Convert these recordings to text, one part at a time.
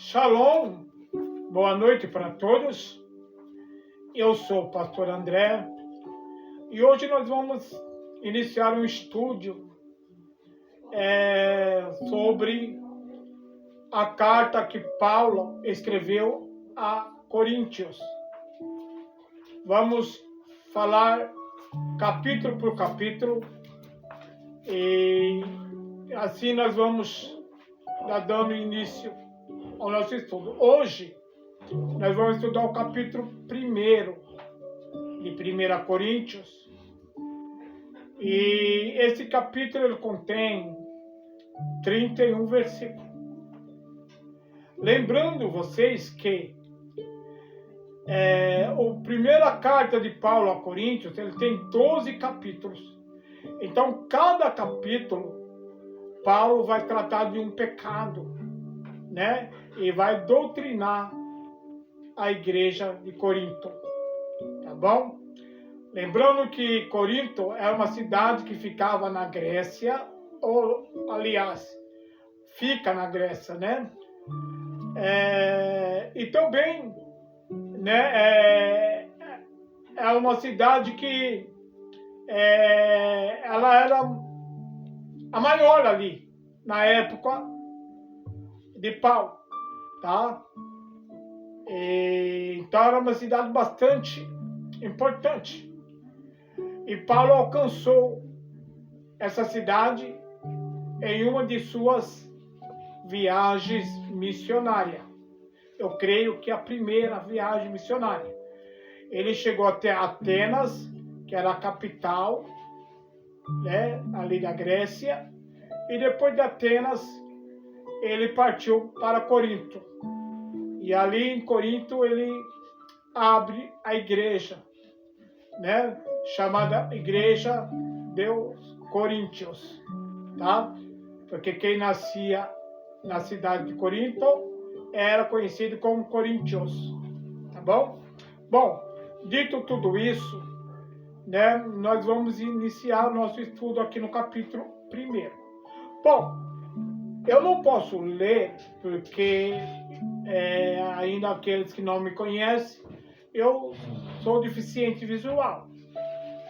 Shalom, boa noite para todos. Eu sou o pastor André e hoje nós vamos iniciar um estudo sobre a carta que Paulo escreveu a Coríntios. Vamos falar capítulo por capítulo e assim nós vamos dando início ao nosso estudo. Hoje nós vamos estudar o capítulo 1 de 1 Coríntios. E esse capítulo ele contém 31 versículos. Lembrando vocês que a primeira carta de Paulo a Coríntios, ele tem 12 capítulos. Então, cada capítulo, Paulo vai tratar de um pecado, né? E vai doutrinar a igreja de Corinto, tá bom? Lembrando que Corinto é uma cidade que ficava na Grécia, ou, aliás, fica na Grécia, né? E também, né, é uma cidade que ela era a maior ali, na época de Paulo, tá? Então era uma cidade bastante importante. E Paulo alcançou essa cidade em uma de suas viagens missionárias. Eu creio que a primeira viagem missionária. Ele chegou até Atenas, que era a capital, né, ali da Grécia, e depois de Atenas ele partiu para Corinto. E ali em Corinto ele abre a igreja, né, chamada Igreja dos Coríntios, tá? Porque quem nascia na cidade de Corinto era conhecido como Coríntios, tá bom? Bom, dito tudo isso, né, nós vamos iniciar o nosso estudo aqui no capítulo 1. Bom, eu não posso ler porque ainda aqueles que não me conhecem, eu sou deficiente visual,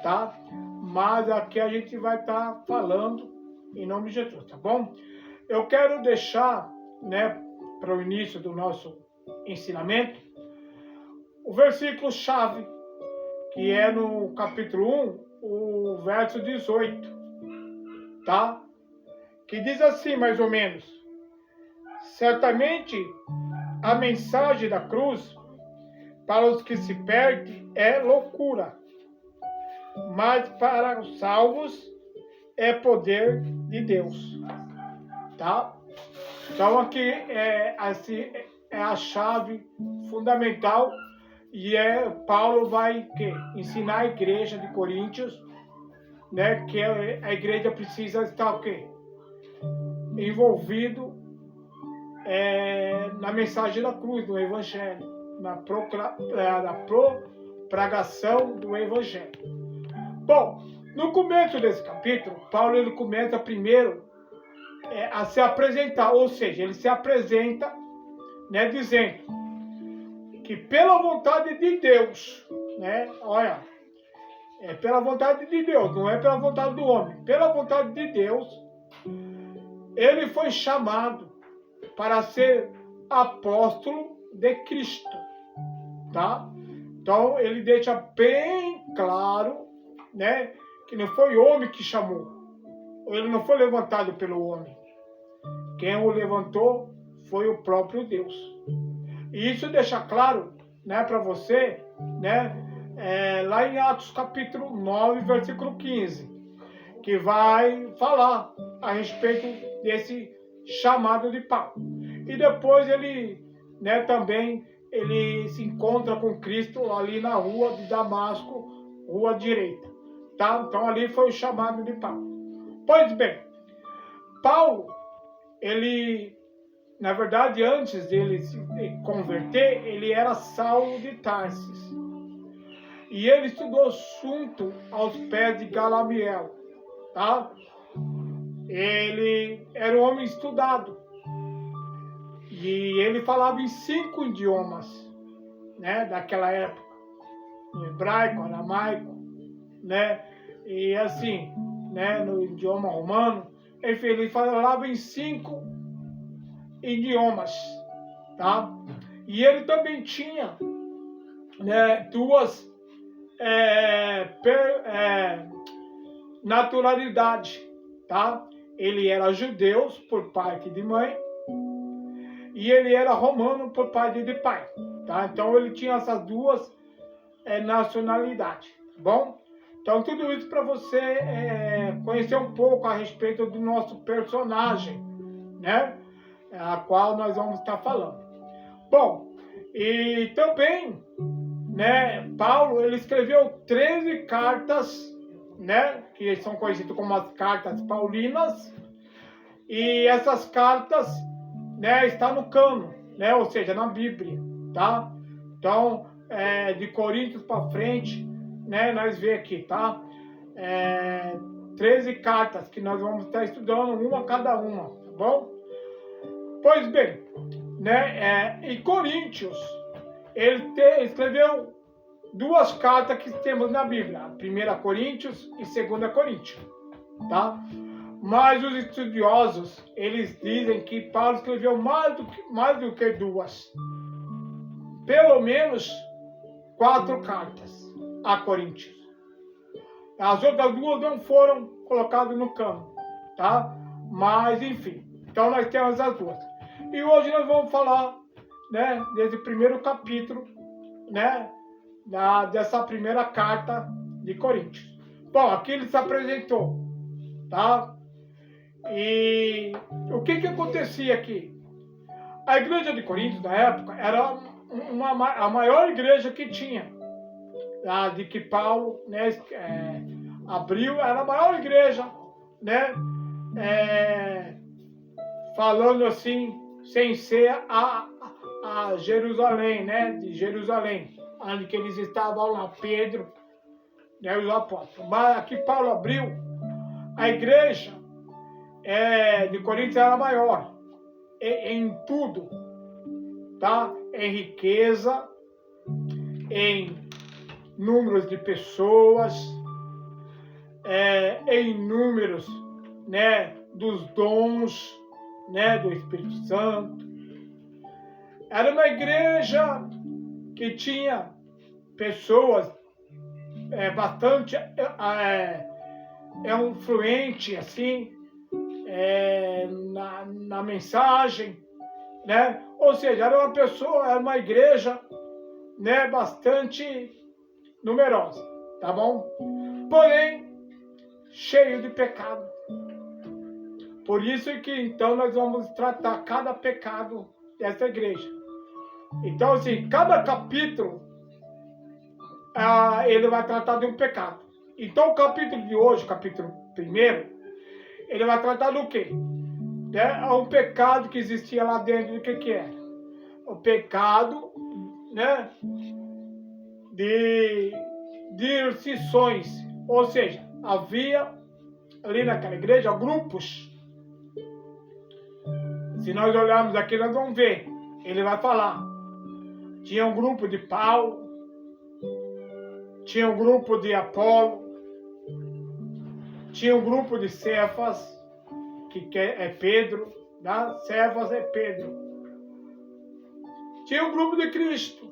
tá? Mas aqui a gente vai estar falando em nome de Jesus, tá bom? Eu quero deixar, né, para o início do nosso ensinamento, o versículo chave, que é no capítulo 1, o verso 18, tá? Que diz assim, mais ou menos: certamente a mensagem da cruz para os que se perdem é loucura, mas para os salvos é poder de Deus, tá? Então aqui é a chave fundamental e Paulo vai ensinar a igreja de Coríntios, né, que a igreja precisa estar o quê? Envolvido na mensagem da cruz, no evangelho, na propagação do evangelho. Bom, no começo desse capítulo, Paulo ele começa primeiro a se apresentar, ou seja, ele se apresenta, né, dizendo que pela vontade de Deus, né, olha, é pela vontade de Deus, não é pela vontade do homem, pela vontade de Deus, ele foi chamado para ser apóstolo de Cristo, tá? Então ele deixa bem claro, né, que não foi o homem que chamou, ele não foi levantado pelo homem, quem o levantou foi o próprio Deus. E isso deixa claro, né, para você, né, lá em Atos capítulo 9, versículo 15, que vai falar a respeito desse chamado de Paulo. E depois ele, né, também ele se encontra com Cristo ali na rua de Damasco, rua direita, tá? Então ali foi o chamado de Paulo. Pois bem, Paulo, ele, na verdade, antes dele se converter, ele era Saulo de Tarsis. E ele estudou junto aos pés de Gamaliel, tá? Ele era um homem estudado. E ele falava em 5 idiomas, né, daquela época. No hebraico, aramaico, né, e assim, né, no idioma romano. Enfim, ele falava em 5 idiomas, tá? E ele também tinha, né, 2 naturalidades, tá? Ele era judeu por parte de mãe e ele era romano por parte de pai, tá? Então ele tinha essas 2 nacionalidades, tá bom? Então tudo isso para você conhecer um pouco a respeito do nosso personagem, né? A qual nós vamos estar falando. Bom, e também, né, Paulo, ele escreveu 13 cartas, né, que são conhecidas como as cartas paulinas, e essas cartas, né, estão no cano, né, ou seja, na Bíblia, tá? Então, de Coríntios para frente, né, nós vemos aqui, tá? 13 cartas que nós vamos estar estudando, uma cada uma, tá bom? Pois bem, né, em Coríntios, ele escreveu 2 cartas que temos na Bíblia, 1 Coríntios e 2 Coríntios, tá? Mas os estudiosos, eles dizem que Paulo escreveu mais do que 2, pelo menos 4 cartas a Coríntios. As outras 2 não foram colocadas no cano, tá? Mas, enfim, então nós temos as 2. E hoje nós vamos falar, né, desse primeiro capítulo, né, dessa primeira carta de Coríntios. Bom, aqui ele se apresentou, tá? E o que acontecia aqui? A igreja de Coríntios, na época, era a maior igreja que tinha, a de que Paulo, né, abriu, era a maior igreja, né, falando assim, sem ser a Jerusalém, né, de Jerusalém, onde que eles estavam lá, Pedro, né, os apóstolos. Mas aqui Paulo abriu, a igreja de Coríntios era maior, em tudo, tá? Em riqueza, em números de pessoas, em números, né, dos dons, né, do Espírito Santo. Era uma igreja que tinha pessoas bastante influente assim na mensagem, né? Ou seja, era uma igreja, né, bastante numerosa, tá bom? Porém, cheio de pecado. Por isso que então nós vamos tratar cada pecado dessa igreja. Então, assim, cada capítulo ele vai tratar de um pecado. Então, o capítulo de hoje, capítulo 1, ele vai tratar do quê? Um pecado que existia lá dentro. Do que era? O pecado, né, de ircições. Ou seja, havia ali naquela igreja grupos. Se nós olharmos aqui, nós vamos ver. Ele vai falar. Tinha um grupo de Paulo, tinha um grupo de Apolo, tinha um grupo de Cefas, que é Pedro, tá? Cefas é Pedro. Tinha um grupo de Cristo.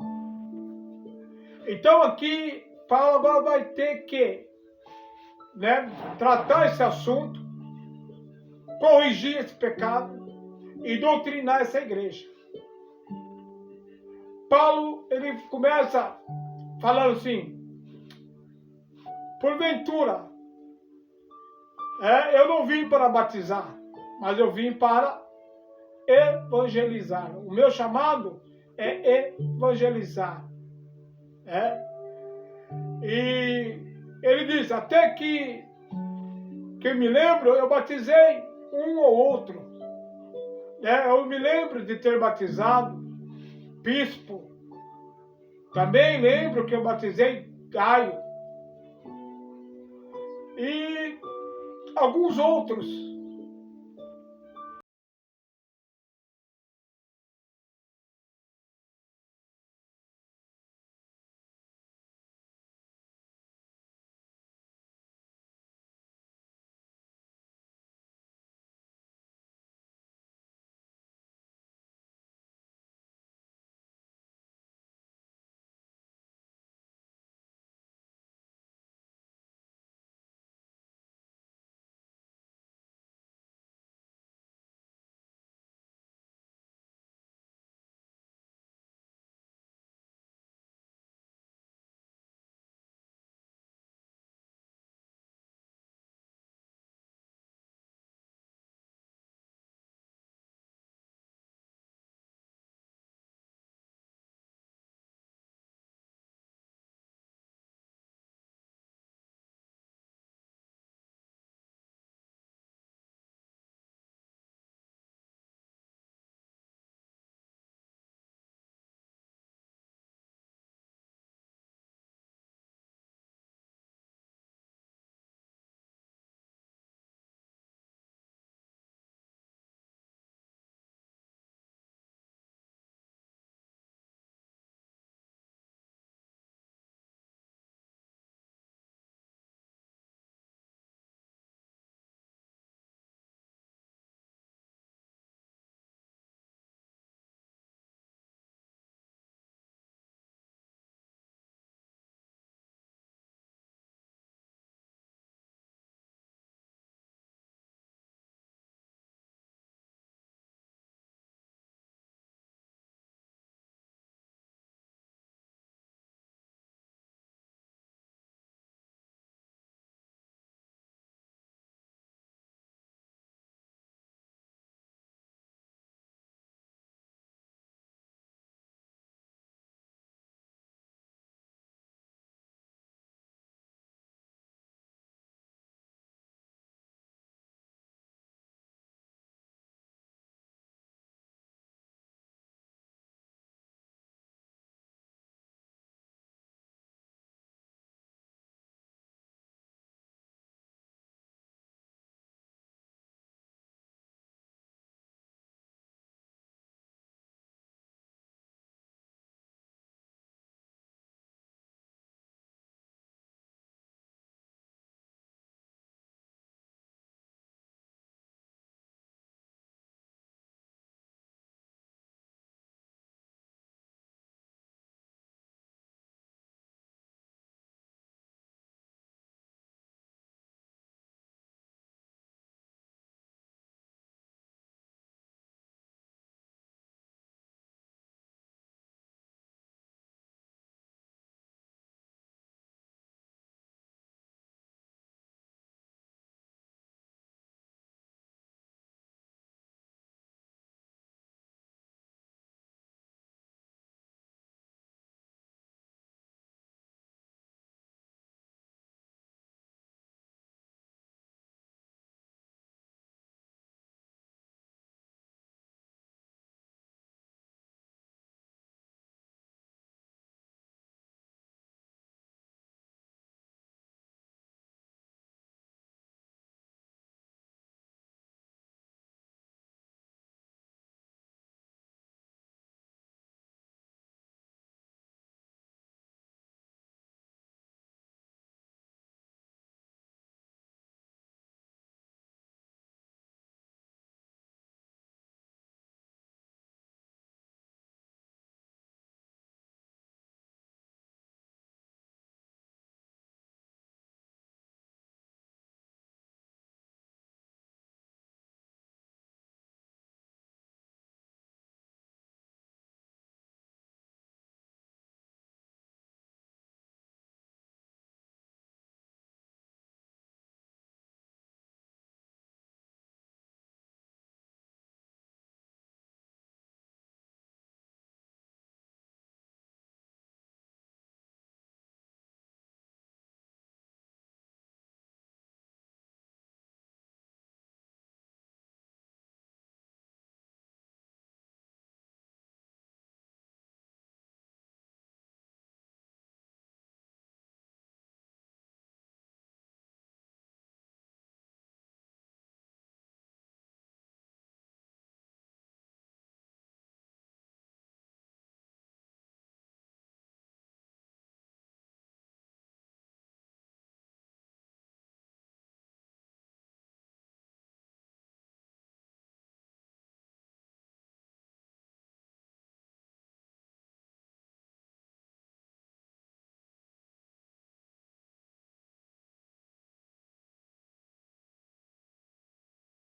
Então aqui, Paulo agora vai ter que, né, tratar esse assunto, corrigir esse pecado e doutrinar essa igreja. Paulo, ele começa falando assim: porventura, eu não vim para batizar, mas eu vim para evangelizar. O meu chamado é evangelizar. E ele diz, até que me lembro, eu batizei um ou outro. Eu me lembro de ter batizado Bispo. Também lembro que eu batizei Gaio. E alguns outros,